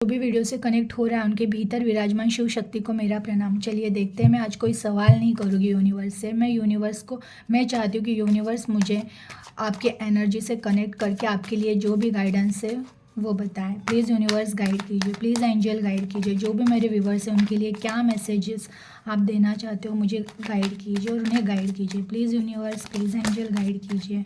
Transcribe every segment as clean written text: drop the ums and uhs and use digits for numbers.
जो भी वीडियो से कनेक्ट हो रहा है उनके भीतर विराजमान शिव शक्ति को मेरा प्रणाम। चलिए देखते हैं। मैं आज कोई सवाल नहीं करूँगी यूनिवर्स से। मैं चाहती हूँ कि यूनिवर्स मुझे आपके एनर्जी से कनेक्ट करके आपके लिए जो भी गाइडेंस है वो बताएं। प्लीज़ यूनिवर्स गाइड कीजिए, प्लीज़ एंजल गाइड कीजिए। जो भी मेरे व्यूवर्स हैं उनके लिए क्या मैसेजेस आप देना चाहते हो मुझे गाइड कीजिए और उन्हें गाइड कीजिए। Please universe, please angel guide कीजिए।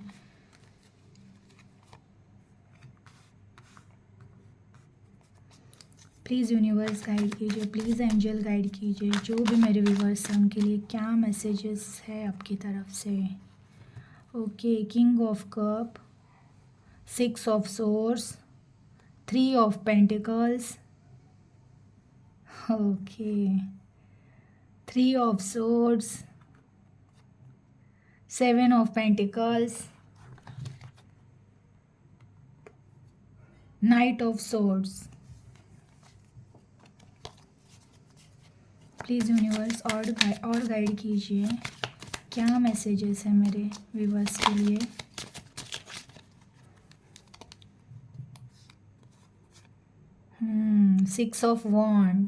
प्लीज़ यूनिवर्स गाइड कीजिए, प्लीज़ एंजल गाइड कीजिए। जो भी मेरे व्यूवर्स हैं उनके लिए क्या मैसेजेस है आपकी तरफ से। Okay, king of cup, 6 of swords, 3 of pentacles, okay, 3 of swords, 7 of pentacles, knight of swords. Please universe और गाइड कीजिए। क्या मैसेजेस है मेरे व्यूवर्स के लिए। Six of wand.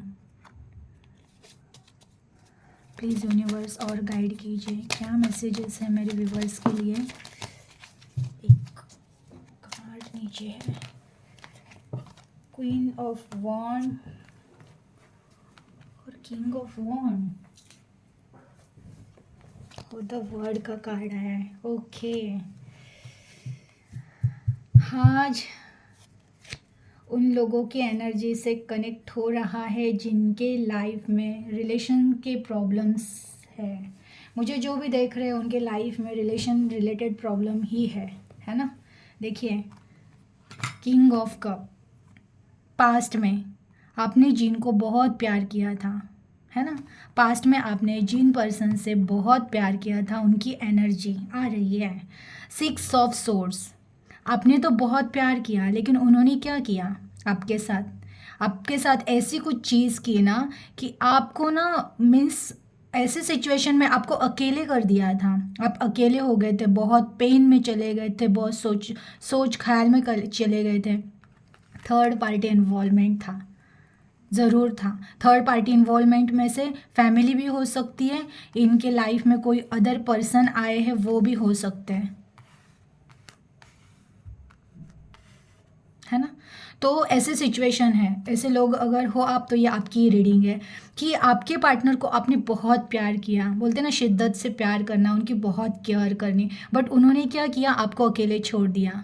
Please universe और गाइड कीजिए। क्या मैसेजेस है मेरे व्यूवर्स के लिए। एक कार्ड नीचे है, क्वीन ऑफ वॉन्ड और किंग ऑफ वॉन्ड। और द वर्ड का कार्ड है। ओके, आज उन लोगों की एनर्जी से कनेक्ट हो रहा है जिनके लाइफ में रिलेशन के प्रॉब्लम्स है। मुझे जो भी देख रहे हैं उनके लाइफ में रिलेशन रिलेटेड प्रॉब्लम ही है ना। देखिए, किंग ऑफ कप, पास्ट में आपने जिन को बहुत प्यार किया था, है ना। पास्ट में आपने जिन पर्सन से बहुत प्यार किया था उनकी एनर्जी आ रही है। 6 ऑफ सोर्स, आपने तो बहुत प्यार किया लेकिन उन्होंने क्या किया आपके साथ ऐसी कुछ चीज़ की ना कि आपको ना मीन्स ऐसे सिचुएशन में आपको अकेले कर दिया था। आप अकेले हो गए थे, बहुत पेन में चले गए थे, बहुत सोच ख्याल में चले गए थे। थर्ड पार्टी इन्वॉल्वमेंट था, ज़रूर था। थर्ड पार्टी इन्वॉल्वमेंट में से फैमिली भी हो सकती है, इनके लाइफ में कोई अदर पर्सन आए हैं वो भी हो सकते हैं, है ना। तो ऐसे सिचुएशन है, ऐसे लोग अगर हो आप तो ये आपकी रीडिंग है कि आपके पार्टनर को आपने बहुत प्यार किया, बोलते ना शिद्दत से प्यार करना, उनकी बहुत केयर करनी, बट उन्होंने क्या किया, आपको अकेले छोड़ दिया,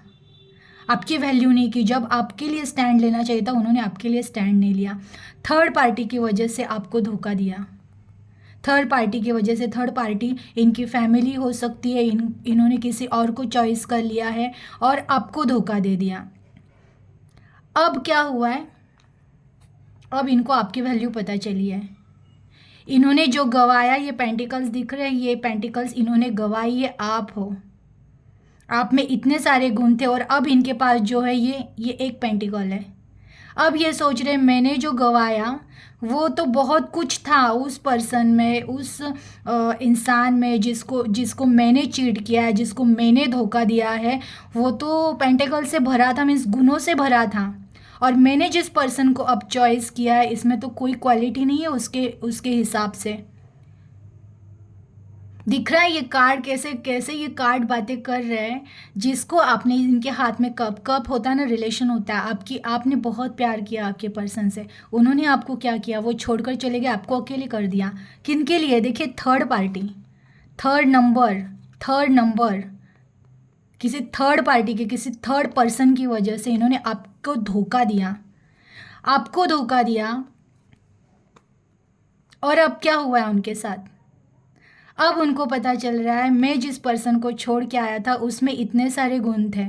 आपकी वैल्यू नहीं की। जब आपके लिए स्टैंड लेना चाहिए था उन्होंने आपके लिए स्टैंड नहीं लिया। थर्ड पार्टी की वजह से आपको धोखा दिया। थर्ड पार्टी की वजह से, थर्ड पार्टी इनकी फैमिली हो सकती है, इन्होंने किसी और को चॉइस कर लिया है और आपको धोखा दे दिया। अब क्या हुआ है, अब इनको आपकी वैल्यू पता चली है। इन्होंने जो गवाया, ये पेंटिकल्स दिख रहे हैं, ये पेंटिकल्स इन्होंने गवाई, ये आप हो। आप में इतने सारे गुण थे और अब इनके पास जो है ये एक पेंटिकल है। अब ये सोच रहे मैंने जो गवाया वो तो बहुत कुछ था उस पर्सन में, उस इंसान में जिसको मैंने चीट किया है, जिसको मैंने धोखा दिया है, वो तो पेंटिकल से भरा था, मीन्स गुणों से भरा था। और मैंने जिस पर्सन को अब चॉइस किया है इसमें तो कोई क्वालिटी नहीं है उसके हिसाब से। दिख रहा है ये कार्ड, कैसे कैसे ये कार्ड बातें कर रहे हैं। जिसको आपने, इनके हाथ में कप होता है ना, रिलेशन होता है, आपने बहुत प्यार किया आपके पर्सन से, उन्होंने आपको क्या किया, वो छोड़कर चले गए, आपको अकेले कर दिया। किन के लिए, देखिए थर्ड पार्टी, थर्ड नंबर किसी थर्ड पार्टी के, किसी थर्ड पर्सन की वजह से इन्होंने आपको धोखा दिया, और अब क्या हुआ है उनके साथ। अब उनको पता चल रहा है मैं जिस पर्सन को छोड़ के आया था उसमें इतने सारे गुण थे,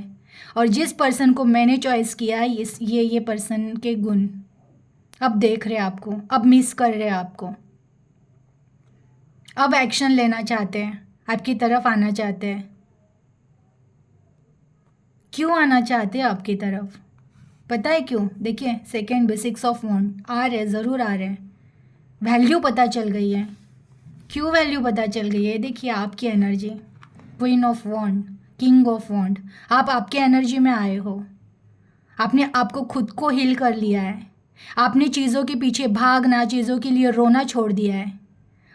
और जिस पर्सन को मैंने चॉइस किया है ये पर्सन के गुण अब देख रहे हैं आपको, अब मिस कर रहे हैं आपको, अब एक्शन लेना चाहते हैं, आपकी तरफ आना चाहते हैं। क्यों आना चाहते हैं आपकी तरफ, पता है क्यों। देखिए सेकेंड में 6 ऑफ वॉन्ड आ रहे हैं, ज़रूर आ रहे हैं। वैल्यू पता चल गई है। क्यों वैल्यू पता चल गई है, देखिए आपकी energy, queen of wand, king of wand, आप आपके एनर्जी में आए हो, आपने आपको खुद को हील कर लिया है। आपने चीज़ों के पीछे भागना, चीज़ों के लिए रोना छोड़ दिया है।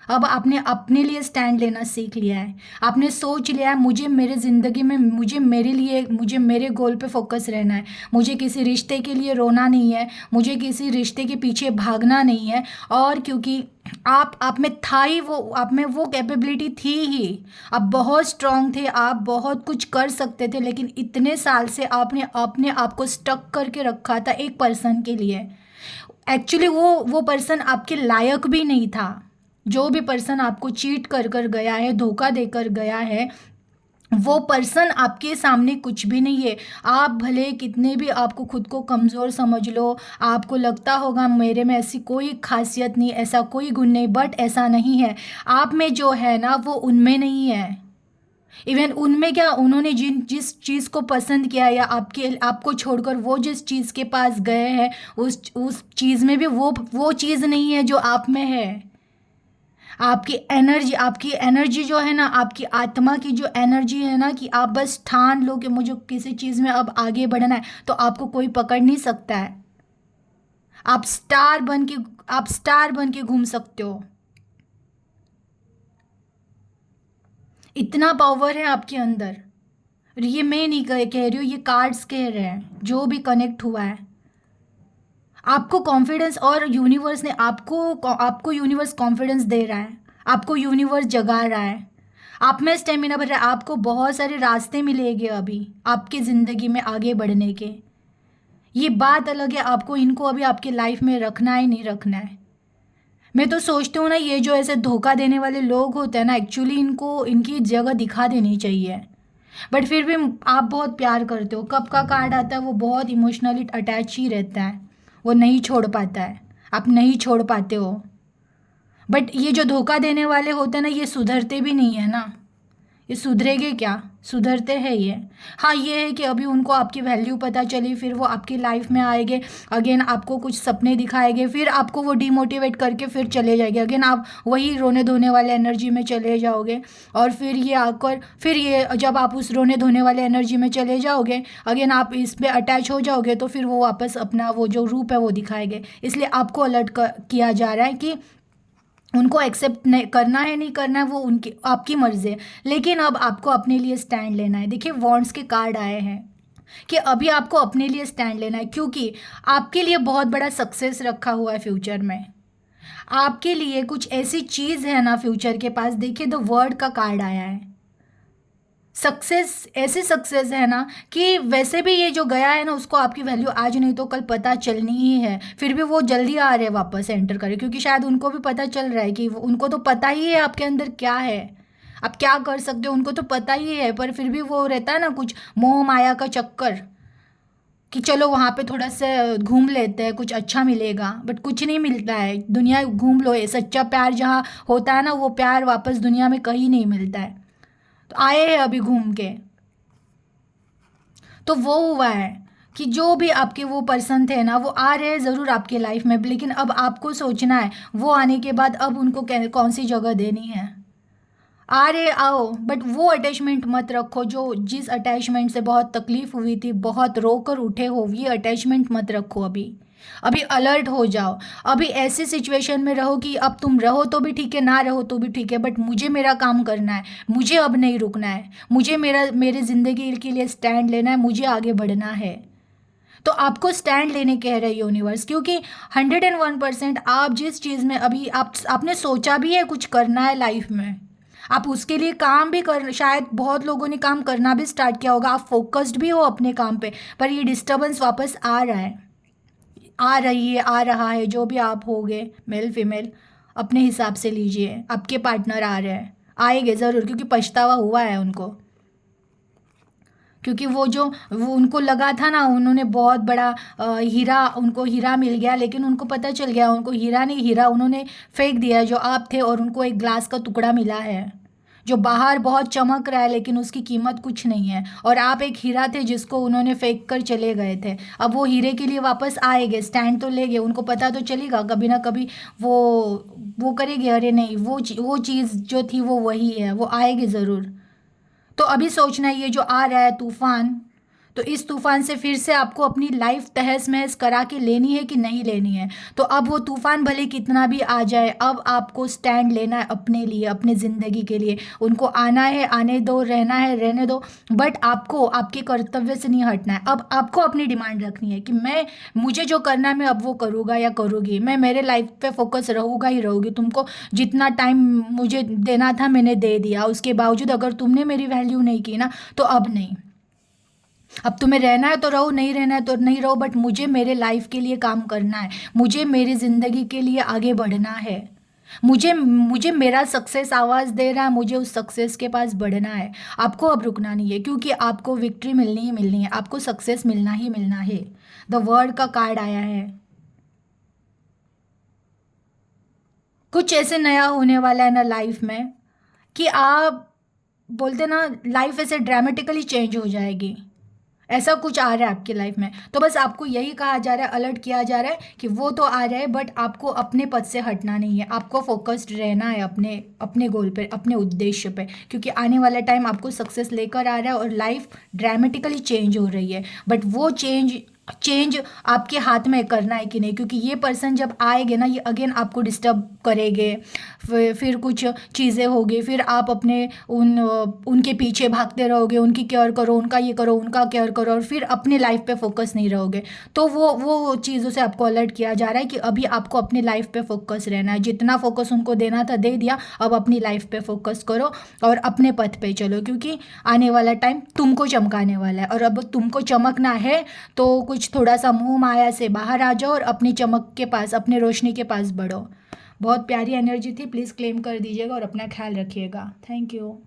अब आपने अपने लिए स्टैंड लेना सीख लिया है। आपने सोच लिया है मुझे मेरे ज़िंदगी में मुझे मेरे गोल पे फोकस रहना है। मुझे किसी रिश्ते के लिए रोना नहीं है, मुझे किसी रिश्ते के पीछे भागना नहीं है। और क्योंकि आप में था ही वो, आप में वो कैपेबिलिटी थी ही। आप बहुत स्ट्रांग थे, आप बहुत कुछ कर सकते थे, लेकिन इतने साल से आपने अपने आप को स्टक करके रखा था एक पर्सन के लिए। एक्चुअली वो पर्सन आपके लायक भी नहीं था। जो भी पर्सन आपको चीट कर कर गया है, धोखा देकर गया है, वो पर्सन आपके सामने कुछ भी नहीं है। आप भले कितने भी आपको खुद को कमज़ोर समझ लो, आपको लगता होगा मेरे में ऐसी कोई खासियत नहीं, ऐसा कोई गुण नहीं, बट ऐसा नहीं है। आप में जो है ना वो उनमें नहीं है। इवन उनमें क्या, उन्होंने जिस चीज़ को पसंद किया या आपको छोड़कर वो जिस चीज़ के पास गए हैं, उस चीज़ में भी वो चीज़ नहीं है जो आप में है। आपकी एनर्जी जो है ना, आपकी आत्मा की जो एनर्जी है ना, कि आप बस ठान लो कि मुझे किसी चीज़ में अब आगे बढ़ना है, तो आपको कोई पकड़ नहीं सकता है। आप स्टार बन के घूम सकते हो। इतना पावर है आपके अंदर। ये मैं नहीं कह रही हूँ, ये कार्ड्स कह रहे हैं, जो भी कनेक्ट हुआ है। आपको कॉन्फिडेंस, और यूनिवर्स ने आपको यूनिवर्स कॉन्फिडेंस दे रहा है, आपको यूनिवर्स जगा रहा है। आप में स्टेमिना भर रहा है। आपको बहुत सारे रास्ते मिलेंगे अभी आपकी ज़िंदगी में आगे बढ़ने के। ये बात अलग है, आपको इनको अभी आपके लाइफ में रखना है नहीं रखना है। मैं तो सोचती हूँ ना, ये जो ऐसे धोखा देने वाले लोग होते हैं ना, एक्चुअली इनको इनकी जगह दिखा देनी चाहिए। बट फिर भी आप बहुत प्यार करते हो। कब का कार्ड आता है, वो बहुत इमोशनली अटैच ही रहता है, वो नहीं छोड़ पाता है, आप नहीं छोड़ पाते हो। बट ये जो धोखा देने वाले होते हैं ना, ये सुधरते भी नहीं है ना। ये सुधरेंगे क्या, सुधरते हैं ये। हाँ, ये है कि अभी उनको आपकी वैल्यू पता चली, फिर वो आपकी लाइफ में आएंगे, अगेन आपको कुछ सपने दिखाएंगे, फिर आपको वो डिमोटिवेट करके फिर चले जाएंगे, अगेन आप वही रोने धोने वाले एनर्जी में चले जाओगे। और फिर ये आकर, फिर ये जब आप उस रोने धोने वाले एनर्जी में चले जाओगे, अगेन आप इस पे अटैच हो जाओगे, तो फिर वो वापस अपना वो जो रूप है वो दिखाएंगे। इसलिए आपको अलर्ट किया जा रहा है कि उनको एक्सेप्ट नहीं करना है, नहीं करना है, वो उनकी आपकी मर्जी है। लेकिन अब आपको अपने लिए स्टैंड लेना है। देखिए, वॉन्ड्स के कार्ड आए हैं कि अभी आपको अपने लिए स्टैंड लेना है, क्योंकि आपके लिए बहुत बड़ा सक्सेस रखा हुआ है फ्यूचर में। आपके लिए कुछ ऐसी चीज़ है ना फ्यूचर के पास। देखिए, द वर्ड का कार्ड आया है। सक्सेस, ऐसी सक्सेस है ना कि वैसे भी ये जो गया है ना, उसको आपकी वैल्यू आज नहीं तो कल पता चलनी ही है। फिर भी वो जल्दी आ रहे हैं वापस एंटर करे, क्योंकि शायद उनको भी पता चल रहा है कि उनको तो पता ही है आपके अंदर क्या है, आप क्या कर सकते हो, उनको तो पता ही है। पर फिर भी वो रहता है ना कुछ मोह माया का चक्कर, कि चलो वहाँ पे थोड़ा सा घूम लेते हैं, कुछ अच्छा मिलेगा। बट कुछ नहीं मिलता है। दुनिया घूम लो, ये सच्चा प्यार जहाँ होता है ना, वो प्यार वापस दुनिया में कहीं नहीं मिलता है। तो आए हैं अभी घूम के, तो वो हुआ है कि जो भी आपके वो पर्सन थे ना, वो आ रहे हैं ज़रूर आपके लाइफ में, लेकिन अब आपको सोचना है वो आने के बाद अब उनको कौन सी जगह देनी है। आ रहे आओ, बट वो अटैचमेंट मत रखो जो जिस अटैचमेंट से बहुत तकलीफ हुई थी, बहुत रोकर उठे हो, ये अटैचमेंट मत रखो। अभी अलर्ट हो जाओ। अभी ऐसी सिचुएशन में रहो कि अब तुम रहो तो भी ठीक है, ना रहो तो भी ठीक है, बट मुझे मेरा काम करना है, मुझे अब नहीं रुकना है, मुझे मेरे ज़िंदगी के लिए स्टैंड लेना है, मुझे आगे बढ़ना है। तो आपको स्टैंड लेने कह रहे हैं यूनिवर्स, क्योंकि 101% आप जिस चीज़ में अभी आपने सोचा भी है कुछ करना है लाइफ में, आप उसके लिए काम भी कर, शायद बहुत लोगों ने काम करना भी स्टार्ट किया होगा, आप फोकस्ड भी हो अपने काम पे, पर ये डिस्टर्बेंस वापस आ रहा है, आ रही है, आ रहा है। जो भी आप होगे, मेल फीमेल, अपने हिसाब से लीजिए। आपके पार्टनर आ रहे हैं, आएंगे ज़रूर, क्योंकि पछतावा हुआ है उनको। क्योंकि वो उनको लगा था ना, उन्होंने बहुत बड़ा हीरा, उनको हीरा मिल गया, लेकिन उनको पता चल गया उनको हीरा नहीं, हीरा उन्होंने फेंक दिया जो आप थे, और उनको एक ग्लास का टुकड़ा मिला है जो बाहर बहुत चमक रहा है, लेकिन उसकी कीमत कुछ नहीं है। और आप एक हीरा थे जिसको उन्होंने फेंक कर चले गए थे। अब वो हीरे के लिए वापस आएंगे, स्टैंड तो लेंगे, उनको पता तो चलेगा कभी ना कभी वो वो करेंगे, अरे नहीं, वो चीज़ जो थी वो वही है, वो आएगी ज़रूर। तो अभी सोचना, ये जो आ रहा है तूफान, तो इस तूफान से फिर से आपको अपनी लाइफ तहस महस करा के लेनी है कि नहीं लेनी है। तो अब वो तूफान भले कितना भी आ जाए, अब आपको स्टैंड लेना है अपने लिए, अपने ज़िंदगी के लिए। उनको आना है आने दो, रहना है रहने दो, बट आपको आपके कर्तव्य से नहीं हटना है। अब आपको अपनी डिमांड रखनी है कि मुझे जो करना है मैं अब वो करूँगा या करूँगी, मैं मेरे लाइफ पे फोकस रहूँगा ही रहूँगी। तुमको जितना टाइम मुझे देना था मैंने दे दिया, उसके बावजूद अगर तुमने मेरी वैल्यू नहीं की ना, तो अब नहीं। अब तुम्हें रहना है तो रहो, नहीं रहना है तो नहीं रहो, बट मुझे मेरे लाइफ के लिए काम करना है, मुझे मेरी ज़िंदगी के लिए आगे बढ़ना है। मुझे मुझे मेरा सक्सेस आवाज़ दे रहा है, मुझे उस सक्सेस के पास बढ़ना है। आपको अब रुकना नहीं है, क्योंकि आपको विक्ट्री मिलनी ही मिलनी है, आपको सक्सेस मिलना ही मिलना है। द वर्ड का कार्ड आया है, कुछ ऐसे नया होने वाला है ना लाइफ में कि आप बोलते ना, लाइफ ऐसे ड्रामेटिकली चेंज हो जाएगी। ऐसा कुछ आ रहा है आपकी लाइफ में, तो बस आपको यही कहा जा रहा है, अलर्ट किया जा रहा है कि वो तो आ रहा है, बट आपको अपने पद से हटना नहीं है, आपको फोकस्ड रहना है अपने अपने गोल पे, अपने उद्देश्य पे, क्योंकि आने वाला टाइम आपको सक्सेस लेकर आ रहा है और लाइफ ड्रामेटिकली चेंज हो रही है। बट वो चेंज चेंज आपके हाथ में करना है कि नहीं, क्योंकि ये पर्सन जब आएंगे ना, ये अगेन आपको डिस्टर्ब करेंगे, फिर कुछ चीज़ें होगी, फिर आप अपने उनके पीछे भागते रहोगे, उनकी केयर करो, उनका ये करो, उनका केयर करो, और फिर अपने लाइफ पे फोकस नहीं रहोगे। तो वो चीज़ों से आपको अलर्ट किया जा रहा है कि अभी आपको अपनी लाइफ पे फोकस रहना है। जितना फोकस उनको देना था दे दिया, अब अपनी लाइफ पे फोकस करो और अपने पथ पे चलो, क्योंकि आने वाला टाइम तुमको चमकाने वाला है। और अब तुमको चमकना है तो कुछ थोड़ा सा मोह माया से बाहर आ जाओ और अपनी चमक के पास, अपने रोशनी के पास बढ़ो। बहुत प्यारी एनर्जी थी, प्लीज़ क्लेम कर दीजिएगा और अपना ख्याल रखिएगा। Thank you.